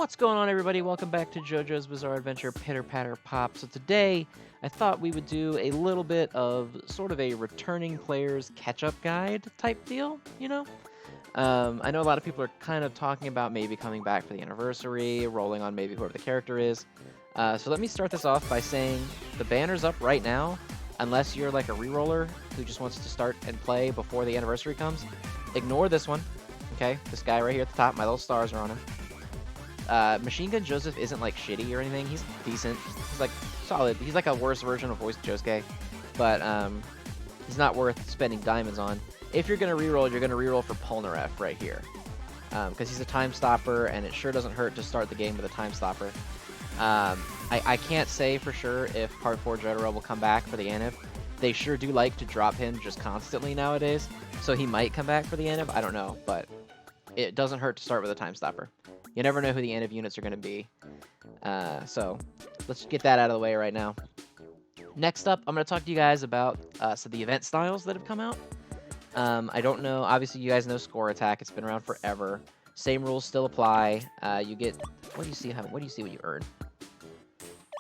What's going on, everybody? Welcome back to JoJo's Bizarre Adventure Pitter Patter Pop. So today, I thought we would do a little bit of sort of a returning players catch-up guide type deal, you know? I know a lot of people are kind of talking about maybe coming back for the anniversary, rolling on maybe whoever the character is. So let me start this off by saying the banner's up right now, unless you're like a reroller who just wants to start and play before the anniversary comes. Ignore this one, okay? This guy right here at the top, my little stars are on him. Machine Gun Joseph isn't like shitty or anything. He's decent. He's like solid. He's like a worse version of Voice Josuke, but he's not worth spending diamonds on. If you're gonna reroll, you're gonna reroll for Polnareff right here, because he's a time stopper, and it sure doesn't hurt to start the game with a time stopper. I can't say for sure if Part 4 Jotaro will come back for the Anniv. They sure do like to drop him just constantly nowadays, so he might come back for the Anniv. I don't know, but it doesn't hurt to start with a time stopper. You never know who the Anniv units are going to be. So let's get that out of the way right now. Next up, I'm going to talk to you guys about the event styles that have come out. I don't know. Obviously, you guys know Score Attack. It's been around forever. Same rules still apply. You get... What do you see? What do you see when you earn?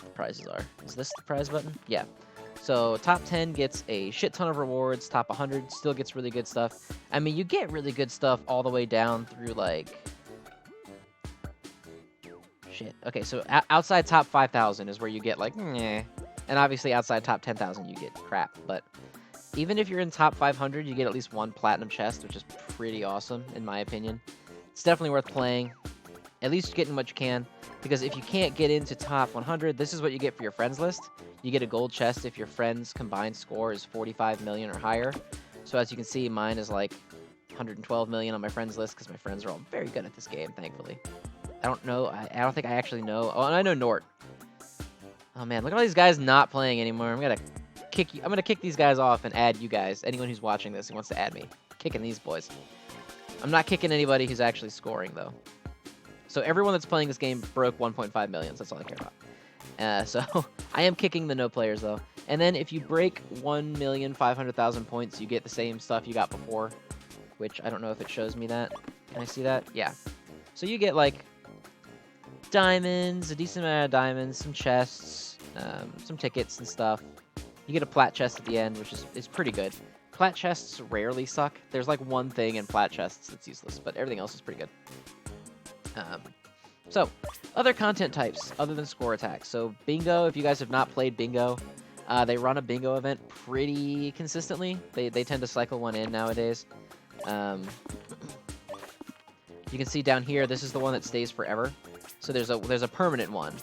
The prizes are. Is this the prize button? Yeah. So top 10 gets a shit ton of rewards. Top 100 still gets really good stuff. I mean, you get really good stuff all the way down through, like... Shit. Okay, so outside top 5,000 is where you get, like, meh. And obviously outside top 10,000 you get crap. But even if you're in top 500, you get at least one platinum chest, which is pretty awesome, in my opinion. It's definitely worth playing. At least getting what you can. Because if you can't get into top 100, this is what you get for your friends list. You get a gold chest if your friends' combined score is 45 million or higher. So as you can see, mine is like 112 million on my friends list because my friends are all very good at this game, thankfully. I don't know. I don't think I actually know. Oh, and I know Nort. Oh man, look at all these guys not playing anymore. I'm gonna kick you. I'm gonna kick these guys off and add you guys. Anyone who's watching this who wants to add me, kicking these boys. I'm not kicking anybody who's actually scoring though. So everyone that's playing this game broke 1.5 million. So that's all I care about. So I am kicking the no players though. And then if you break 1,500,000 points, you get the same stuff you got before, which I don't know if it shows me that. Can I see that? Yeah. So you get like diamonds, a decent amount of diamonds, some chests, some tickets and stuff. You get a plat chest at the end, which is pretty good. Plat chests rarely suck. There's like one thing in plat chests that's useless, but everything else is pretty good. So, other content types other than Score Attack. So Bingo, if you guys have not played Bingo, they run a Bingo event pretty consistently. They tend to cycle one in nowadays. You can see down here, this is the one that stays forever. So there's a permanent one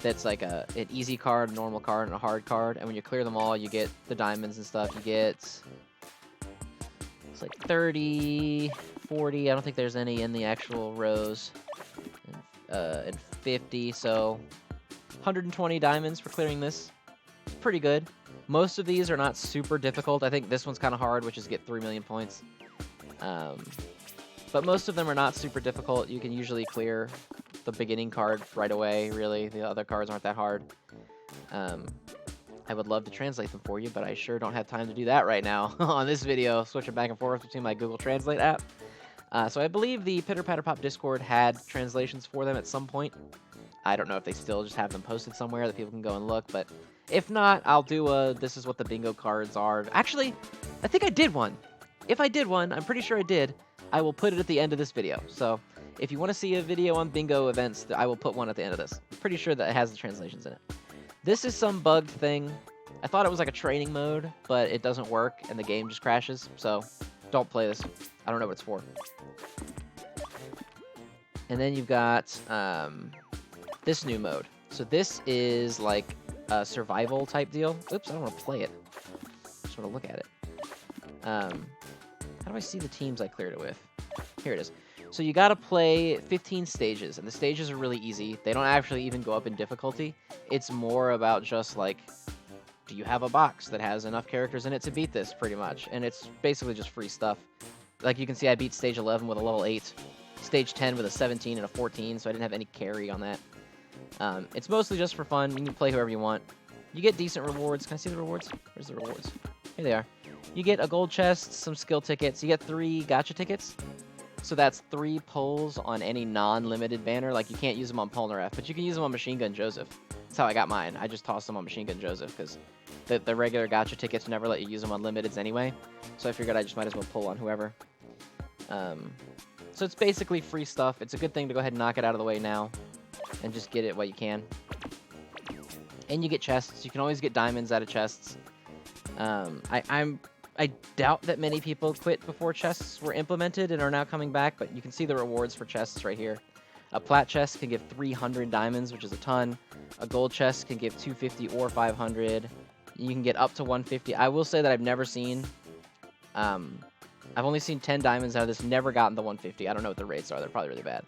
that's like an easy card, a normal card, and a hard card. And when you clear them all, you get the diamonds and stuff. You get, it's like 30, 40. I don't think there's any in the actual rows. And 50, so 120 diamonds for clearing this. Pretty good. Most of these are not super difficult. I think this one's kind of hard, which is get 3 million points. But most of them are not super difficult. You can usually clear the beginning card right away, really. The other cards aren't that hard. I would love to translate them for you, but I sure don't have time to do that right now on this video, switching back and forth between my Google Translate app. So I believe the Pitter Patter Pop Discord had translations for them at some point. I don't know if they still just have them posted somewhere that people can go and look, but if not, I'll do a this is what the bingo cards are. Actually, I think I did one. If I did one, I'm pretty sure I did, I will put it at the end of this video. So if you want to see a video on bingo events, I will put one at the end of this. I'm pretty sure that it has the translations in it. This is some bugged thing. I thought it was like a training mode, but it doesn't work and the game just crashes. So don't play this. I don't know what it's for. And then you've got this new mode. So this is like a survival type deal. Oops, I don't want to play it. I just want to look at it. How do I see the teams I cleared it with? Here it is. So you got to play 15 stages, and the stages are really easy. They don't actually even go up in difficulty. It's more about just like, do you have a box that has enough characters in it to beat this, pretty much? And it's basically just free stuff. Like you can see, I beat stage 11 with a level 8, stage 10 with a 17 and a 14, so I didn't have any carry on that. It's mostly just for fun. You can play whoever you want. You get decent rewards. Can I see the rewards? Where's the rewards? Here they are. You get a gold chest, some skill tickets. You get 3 gacha tickets. So that's 3 pulls on any non-limited banner. Like, you can't use them on Polnareff, but you can use them on Machine Gun Joseph. That's how I got mine. I just tossed them on Machine Gun Joseph because the regular gacha tickets never let you use them on limiteds anyway. So I figured I just might as well pull on whoever. So it's basically free stuff. It's a good thing to go ahead and knock it out of the way now and just get it while you can. And you get chests. You can always get diamonds out of chests. I doubt that many people quit before chests were implemented and are now coming back, but you can see the rewards for chests right here. A plat chest can give 300 diamonds, which is a ton. A gold chest can give 250 or 500. You can get up to 150. I will say that I've never seen... I've only seen 10 diamonds out of this, never gotten the 150. I don't know what the rates are. They're probably really bad.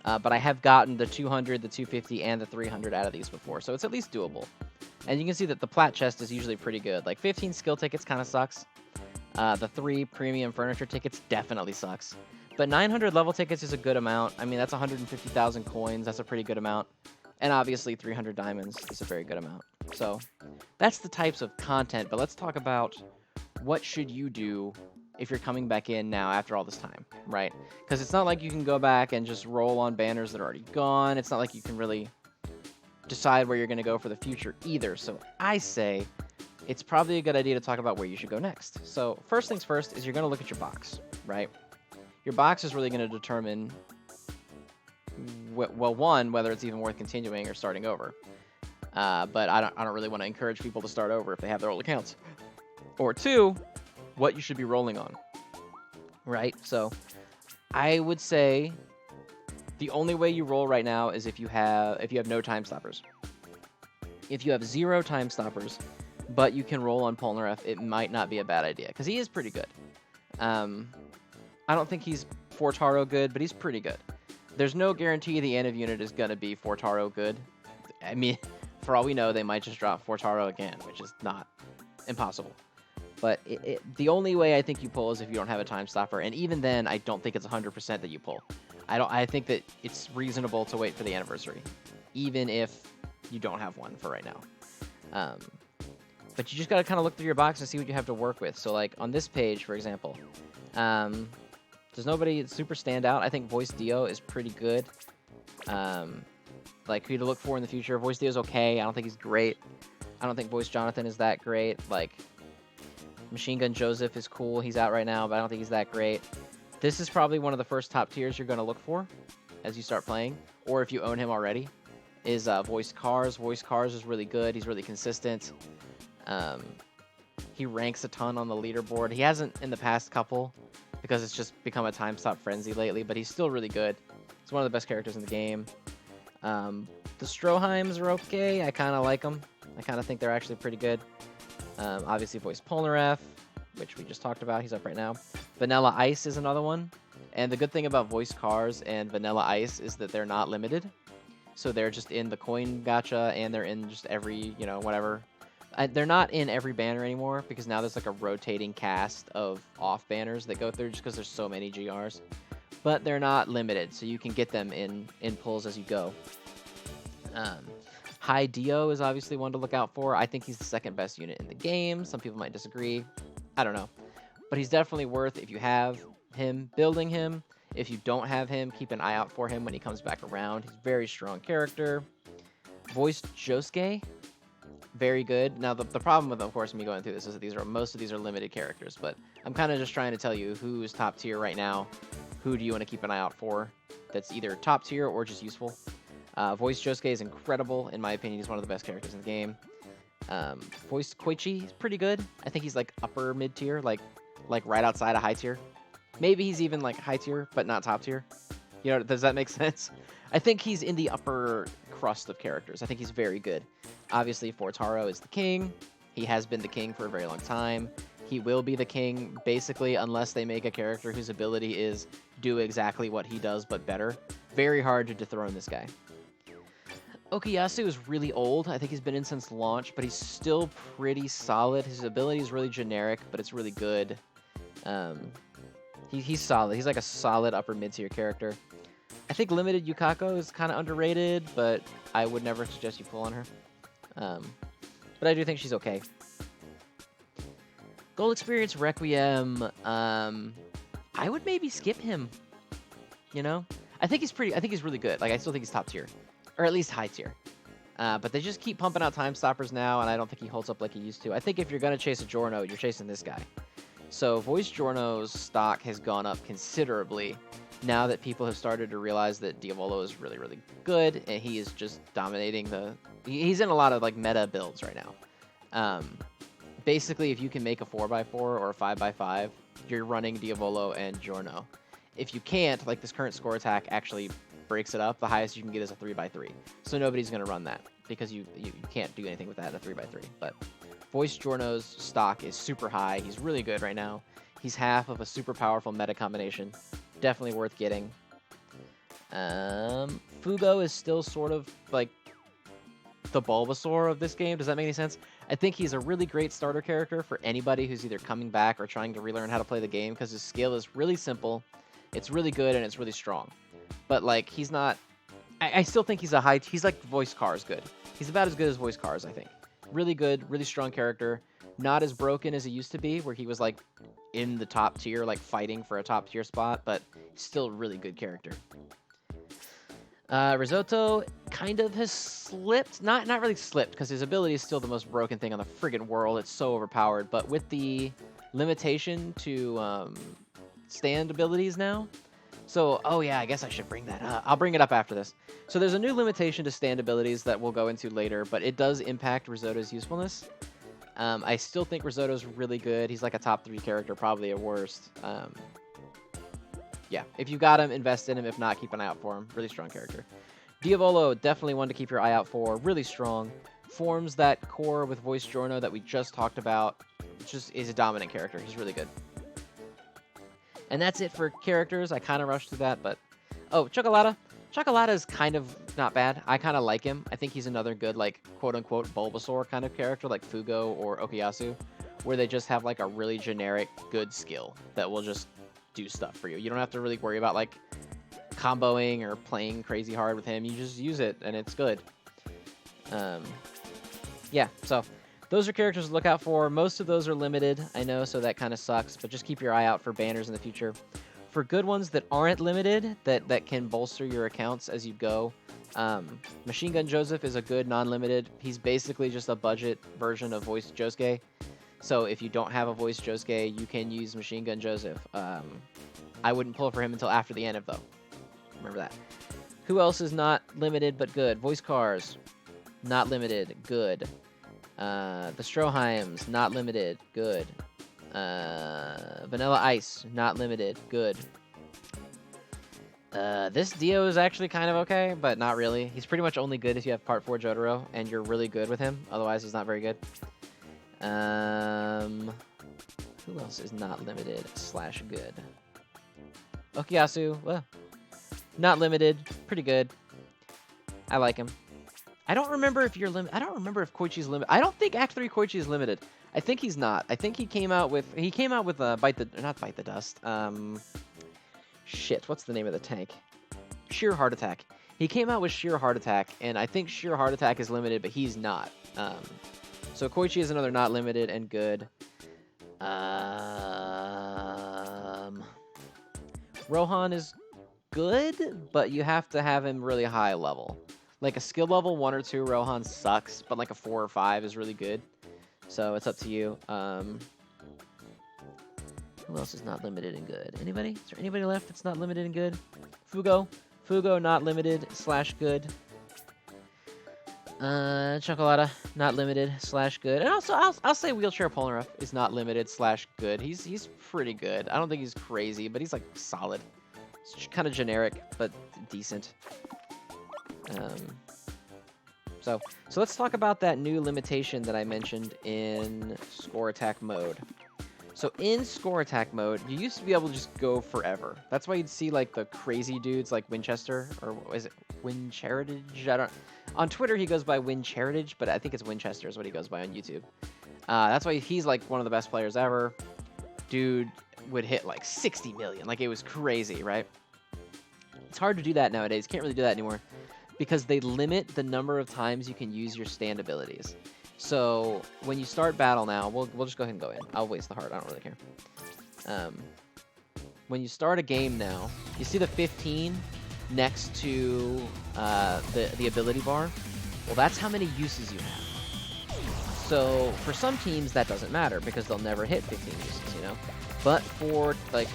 But I have gotten the 200, the 250, and the 300 out of these before, so it's at least doable. And you can see that the plat chest is usually pretty good. Like, 15 skill tickets kind of sucks. The 3 premium furniture tickets definitely sucks. But 900 level tickets is a good amount. I mean, that's 150,000 coins. That's a pretty good amount. And obviously, 300 diamonds is a very good amount. So that's the types of content. But let's talk about what should you do if you're coming back in now after all this time, right? Because it's not like you can go back and just roll on banners that are already gone. It's not like you can really decide where you're going to go for the future either. So I say it's probably a good idea to talk about where you should go next. So first things first is you're going to look at your box, right? Your box is really going to determine, well, one, whether it's even worth continuing or starting over. But I don't really want to encourage people to start over if they have their old accounts. Or two, what you should be rolling on, right? So I would say the only way you roll right now is if you have no time stoppers. If you have 0 time stoppers, but you can roll on Polnareff, it might not be a bad idea because he is pretty good. I don't think he's Fortaro good, but he's pretty good. There's no guarantee the end of unit is gonna be Fortaro good. I mean, for all we know, they might just drop Fortaro again, which is not impossible. But the only way I think you pull is if you don't have a time stopper, and even then, I don't think it's 100% that you pull. I think that it's reasonable to wait for the anniversary, even if you don't have one for right now. But you just gotta kind of look through your box and see what you have to work with. So like on this page, for example, there's nobody super stand out. I think Voice Dio is pretty good. Like who to look for in the future. Voice Dio is okay. I don't think he's great. I don't think Voice Jonathan is that great. Like Machine Gun Joseph is cool. He's out right now, but I don't think he's that great. This is probably one of the first top tiers you're going to look for as you start playing, or if you own him already, is Voice Cars. Voice Cars is really good. He's really consistent. He ranks a ton on the leaderboard. He hasn't in the past couple because it's just become a time stop frenzy lately, but he's still really good. He's one of the best characters in the game. The Stroheims are okay. I kind of like them. I kind of think they're actually pretty good. Obviously, Voice Polnareff, which we just talked about. He's up right now. Vanilla Ice is another one. And the good thing about Voice Cars and Vanilla Ice is that they're not limited. So they're just in the coin gacha, and they're in just every, whatever. They're not in every banner anymore, because now there's like a rotating cast of off banners that go through just because there's so many GRs. But they're not limited, so you can get them in pulls as you go. High Dio is obviously one to look out for. I think he's the second best unit in the game. Some people might disagree. I don't know. But he's definitely worth, if you have him, building him. If you don't have him, keep an eye out for him when he comes back around. He's a very strong character. Voiced Josuke, very good. Now, the problem with, of course, me going through this is that most of these are limited characters. But I'm kind of just trying to tell you who's top tier right now. Who do you want to keep an eye out for that's either top tier or just useful? Voice Josuke is incredible. In my opinion, he's one of the best characters in the game. Voice Koichi is pretty good. I think he's like upper mid tier, like right outside of high tier. Maybe he's even like high tier, but not top tier. Does that make sense? I think he's in the upper crust of characters. I think he's very good. Obviously, Fortaro is the king. He has been the king for a very long time. He will be the king, basically, unless they make a character whose ability is do exactly what he does, but better. Very hard to dethrone this guy. Okuyasu is really old. I think he's been in since launch, but he's still pretty solid. His ability is really generic, but it's really good. He's solid. He's like a solid upper mid-tier character. I think Limited Yukako is kind of underrated, but I would never suggest you pull on her. But I do think she's okay. Gold Experience Requiem. I would maybe skip him. you know? I think he's really good. Like, I still think he's top tier. Or at least high tier. But they just keep pumping out Time Stoppers now, and I don't think he holds up like he used to. I think if you're going to chase a Jorno, you're chasing this guy. So Voice Jorno's stock has gone up considerably now that people have started to realize that Diavolo is really, really good, and he is just dominating the... He's in a lot of, like, meta builds right now. Basically, if you can make a 4x4 or a 5x5, you're running Diavolo and Jorno. If you can't, like this current score attack actually breaks it up, the highest you can get is a 3x3. So nobody's going to run that because you can't do anything with that at a 3x3. But Voice Jorno's stock is super high. He's really good right now. He's half of a super powerful meta combination. Definitely worth getting. Fugo is still sort of like the Bulbasaur of this game. Does that make any sense? I think he's a really great starter character for anybody who's either coming back or trying to relearn how to play the game because his skill is really simple, it's really good, and it's really strong. But, like, he's not... I still think he's a high... He's like Voice Cars good. He's about as good as Voice Cars, I think. Really good, really strong character. Not as broken as he used to be, where he was, like, in the top tier, like, fighting for a top tier spot, but still really good character. Risotto kind of has slipped. Not really slipped, because his ability is still the most broken thing on the friggin' world. It's so overpowered. But with the limitation to stand abilities now... So, oh yeah, I guess I should bring that up. I'll bring it up after this. So there's a new limitation to stand abilities that we'll go into later, but it does impact Risotto's usefulness. I still think Risotto's really good. He's like a top 3 character, probably at worst. Yeah, if you got him, invest in him. If not, keep an eye out for him. Really strong character. Diavolo, definitely one to keep your eye out for. Really strong. Forms that core with Voice Jorno that we just talked about. Just is a dominant character. He's really good. And that's it for characters. I kind of rushed through that, but... Oh, Chocolata. Chocolata is kind of not bad. I kind of like him. I think he's another good, like, quote-unquote Bulbasaur kind of character, like Fugo or Okuyasu, where they just have, like, a really generic good skill that will just do stuff for you. You don't have to really worry about, like, comboing or playing crazy hard with him. You just use it, and it's good. Yeah, so... Those are characters to look out for. Most of those are limited, I know, so that kind of sucks, but just keep your eye out for banners in the future. For good ones that aren't limited, that can bolster your accounts as you go, Machine Gun Joseph is a good non-limited. He's basically just a budget version of Voice Josuke. So if you don't have a Voice Josuke, you can use Machine Gun Joseph. I wouldn't pull for him until after the end, though. Remember that. Who else is not limited but good? Voice Cars, not limited, good. The Stroheims, not limited, good. Vanilla Ice, not limited, good. This Dio is actually kind of okay, but not really. He's pretty much only good if you have Part 4 Jotaro, and you're really good with him. Otherwise, he's not very good. Who else is not limited / good? Okuyasu, well, not limited, pretty good. I like him. I don't remember if you're limited. I don't remember if Koichi's limited. I don't think Act 3 Koichi is limited. I think he's not. I think he came out with not Bite the Dust. Shit, what's the name of the tank? Sheer Heart Attack. He came out with Sheer Heart Attack, and I think Sheer Heart Attack is limited, but he's not. So Koichi is another not limited and good. Rohan is good, but you have to have him really high level. Like a skill level 1 or 2, Rohan sucks, but like a 4 or 5 is really good. So it's up to you. Who else is not limited and good? Anybody? Is there anybody left that's not limited and good? Fugo. Fugo, not limited / good. Chocolata, not limited / good. And also, I'll say Wheelchair Polnareff is not limited / good. He's pretty good. I don't think he's crazy, but he's like solid. It's kind of generic, but decent. So let's talk about that new limitation that I mentioned in Score Attack mode. So in Score Attack mode, you used to be able to just go forever. That's why you'd see like the crazy dudes like Winchester, or is it Wincheritage? I don't. On Twitter he goes by Wincheritage, but I think it's Winchester is what he goes by on YouTube. That's why he's like one of the best players ever. Dude would hit like 60 million, like it was crazy, right? It's hard to do that nowadays. Can't really do that anymore, because they limit the number of times you can use your stand abilities. So when you start battle now, we'll just go ahead and go in. I'll waste the heart. I don't really care. when you start a game now, you see the 15 next to the ability bar. Well, that's how many uses you have. So for some teams, that doesn't matter because they'll never hit 15 uses, you know? But for, like,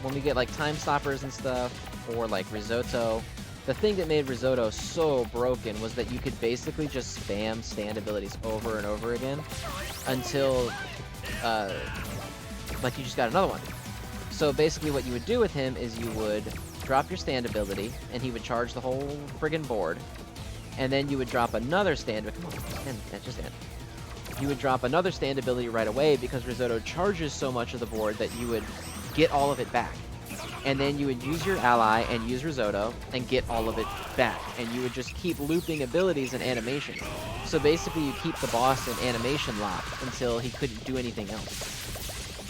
when we get, like, time stoppers and stuff, or, like, risotto, the thing that made risotto so broken was that you could basically just spam stand abilities over and over again until, like, you just got another one. So basically what you would do with him is you would drop your stand ability, and he would charge the whole friggin' board. And then you would drop another stand. Come on, just stand. You would drop another stand ability right away because Risotto charges so much of the board that you would get all of it back. And then you would use your ally and use Risotto and get all of it back. And you would just keep looping abilities and animations. So basically you keep the boss in animation locked until he couldn't do anything else.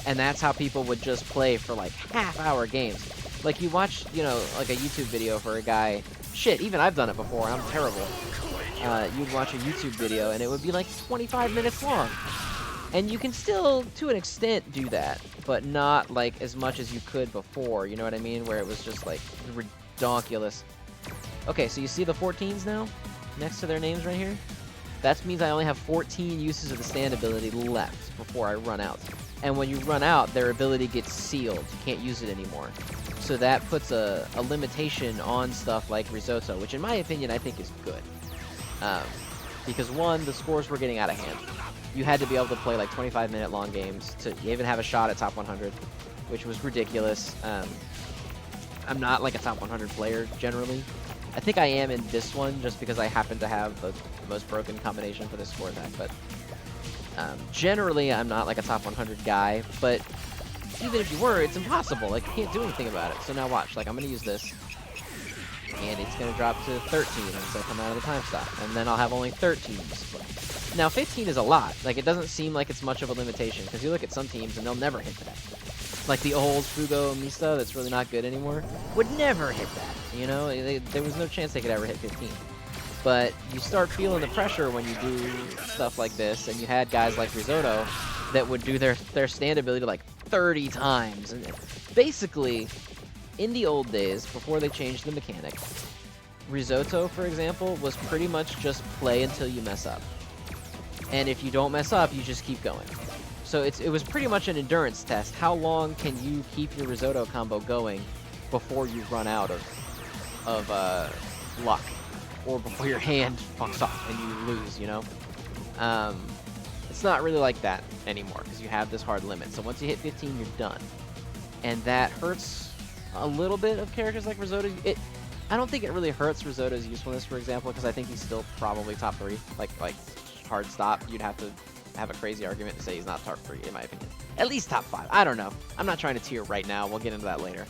And that's how people would just play for like half-hour games. Like you watch, you know, like a YouTube video for a guy. Shit, even I've done it before. I'm terrible. You'd watch a YouTube video and it would be like 25 minutes long. And you can still, to an extent, do that, but not like as much as you could before. You know what I mean? Where it was just like ridiculous. Okay, so you see the 14s now next to their names right here? That means I only have 14 uses of the stand ability left before I run out. And when you run out, their ability gets sealed. You can't use it anymore. So that puts a limitation on stuff like Risotto, which in my opinion I think is good. Because one, the scores were getting out of hand. You had to be able to play like 25-minute long games to even have a shot at top 100, which was ridiculous. I'm not like a top 100 player generally. I think I am in this one just because I happen to have the most broken combination for this score attack, but generally I'm not like a top 100 guy, but even if you were, it's impossible. Like, you can't do anything about it. So now watch, like, I'm going to use this, and it's going to drop to 13 once I come out of the time stop, and then I'll have only 13 uses left. Now, 15 is a lot. Like, it doesn't seem like it's much of a limitation, because you look at some teams, and they'll never hit that. Like, the old Fugo Mista that's really not good anymore would never hit that, you know? There was no chance they could ever hit 15. But you start feeling the pressure when you do stuff like this, and you had guys like Risotto that would do their stand ability like 30 times. And basically, in the old days, before they changed the mechanic, Risotto, for example, was pretty much just play until you mess up. And if you don't mess up, you just keep going. So it was pretty much an endurance test. How long can you keep your Risotto combo going before you run out of luck? Or before your hand fucks off and you lose, you know? It's not really like that anymore because you have this hard limit. So once you hit 15, you're done. And that hurts a little bit of characters like Risotto. I don't think it really hurts Risotto's usefulness, for example, because I think he's still probably top 3. Like hard stop, you'd have to have a crazy argument to say he's not top 3, in my opinion. At least top 5. I don't know. I'm not trying to tier right now. We'll get into that later.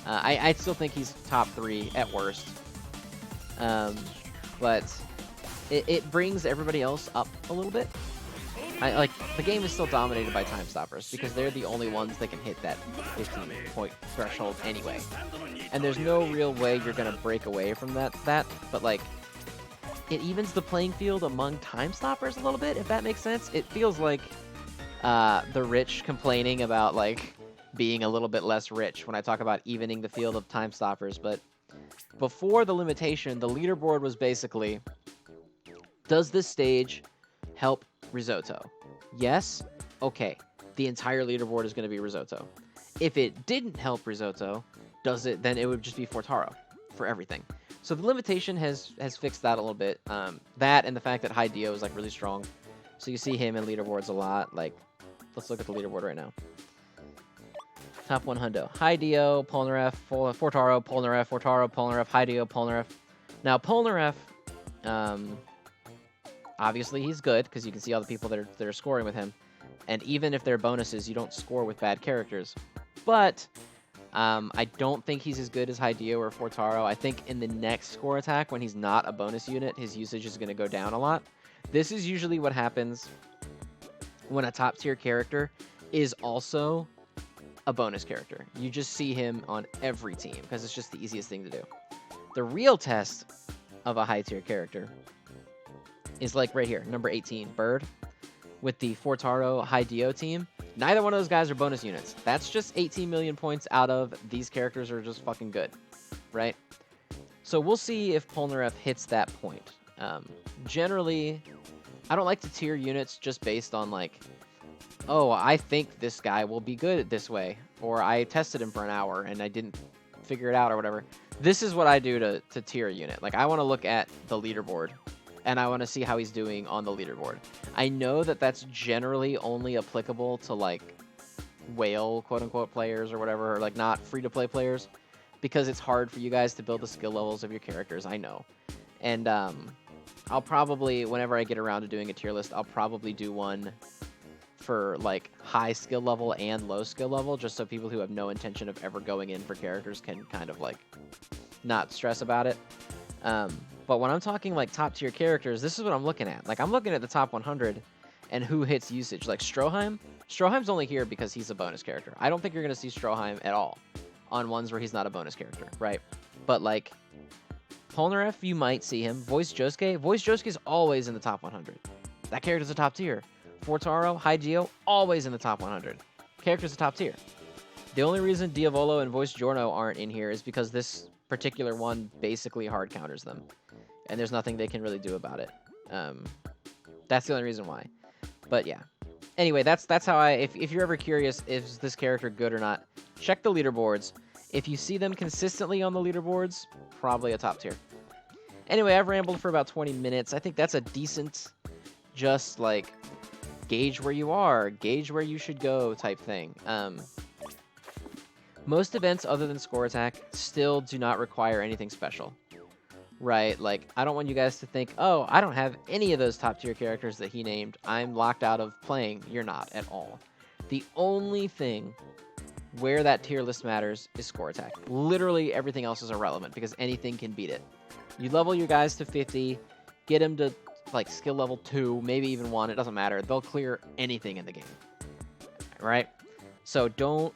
I still think he's top 3 at worst. But it brings everybody else up a little bit. Like, the game is still dominated by time stoppers because they're the only ones that can hit that 15-point threshold anyway. And there's no real way you're gonna break away from that, but like, it evens the playing field among time stoppers a little bit, if that makes sense. It feels like the rich complaining about like being a little bit less rich when I talk about evening the field of time stoppers, but before the limitation, the leaderboard was basically, does this stage help Risotto? Yes? Okay. The entire leaderboard is going to be Risotto. If it didn't help Risotto, then it would just be Fortaro for everything. So the limitation has fixed that a little bit. That and the fact that High Dio is like really strong. So you see him in leaderboards a lot. Like, let's look at the leaderboard right now. Top 100. High Dio, Polnareff, Fortaro, Polnareff, Fortaro, Polnareff, High Dio, Polnareff. Now, Polnareff, obviously he's good, because you can see all the people that are scoring with him. And even if they're bonuses, you don't score with bad characters. But I don't think he's as good as High Dio or Fortaro. I think in the next score attack, when he's not a bonus unit, his usage is going to go down a lot. This is usually what happens when a top-tier character is also a bonus character. You just see him on every team because it's just the easiest thing to do. The real test of a high tier character is like right here, number 18, Bird, with the Fortaro High Dio team. Neither one of those guys are bonus units. That's just 18 million points out of these characters are just fucking good, right? So we'll see if Polnareff hits that point. Generally, I don't like to tier units just based on like, oh, I think this guy will be good this way, or I tested him for an hour and I didn't figure it out or whatever. This is what I do to tier a unit. Like, I want to look at the leaderboard, and I want to see how he's doing on the leaderboard. I know that that's generally only applicable to, like, whale, quote-unquote, players or whatever, or, like, not free-to-play players, because it's hard for you guys to build the skill levels of your characters, I know. And I'll probably, whenever I get around to doing a tier list, I'll probably do one for like high skill level and low skill level, just so people who have no intention of ever going in for characters can kind of like not stress about it. But when I'm talking like top tier characters, this is what I'm looking at. Like, I'm looking at the top 100 and who hits usage. Like Stroheim. Stroheim's only here because he's a bonus character. I don't think you're going to see Stroheim at all on ones where he's not a bonus character, right? But like Polnareff, you might see him. Voice Josuke. Voice Josuke is always in the top 100. That character's a top tier. Fortaro, Hygeo, always in the top 100. Characters are top tier. The only reason Diavolo and Voice Giorno aren't in here is because this particular one basically hard counters them. And there's nothing they can really do about it. That's the only reason why. But yeah. Anyway, that's how if you're ever curious, is this character good or not, check the leaderboards. If you see them consistently on the leaderboards, probably a top tier. Anyway, I've rambled for about 20 minutes. I think that's a decent, just like, gauge where you are, gauge where you should go type thing. Most events other than Score Attack still do not require anything special, right? Like, I don't want you guys to think, oh, I don't have any of those top tier characters that he named, I'm locked out of playing. You're not at all. The only thing where that tier list matters is Score Attack. Literally everything else is irrelevant because anything can beat it. You level your guys to 50, get them to like skill level 2, maybe even 1, it doesn't matter. They'll clear anything in the game, right? So don't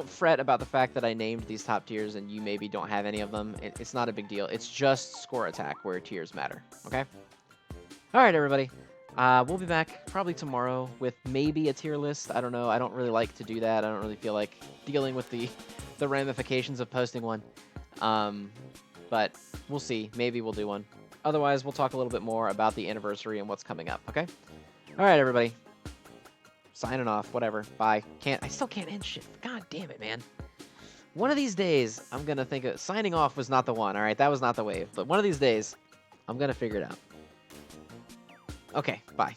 fret about the fact that I named these top tiers and you maybe don't have any of them. It's not a big deal. It's just Score Attack where tiers matter, okay? All right, everybody. We'll be back probably tomorrow with maybe a tier list. I don't know. I don't really like to do that. I don't really feel like dealing with the ramifications of posting one. But we'll see. Maybe we'll do one. Otherwise, we'll talk a little bit more about the anniversary and what's coming up, okay? All right, everybody. Signing off. Whatever. Bye. I still can't end shit. God damn it, man. One of these days, I'm going to think of... Signing off was not the one, all right? That was not the wave. But one of these days, I'm going to figure it out. Okay, bye.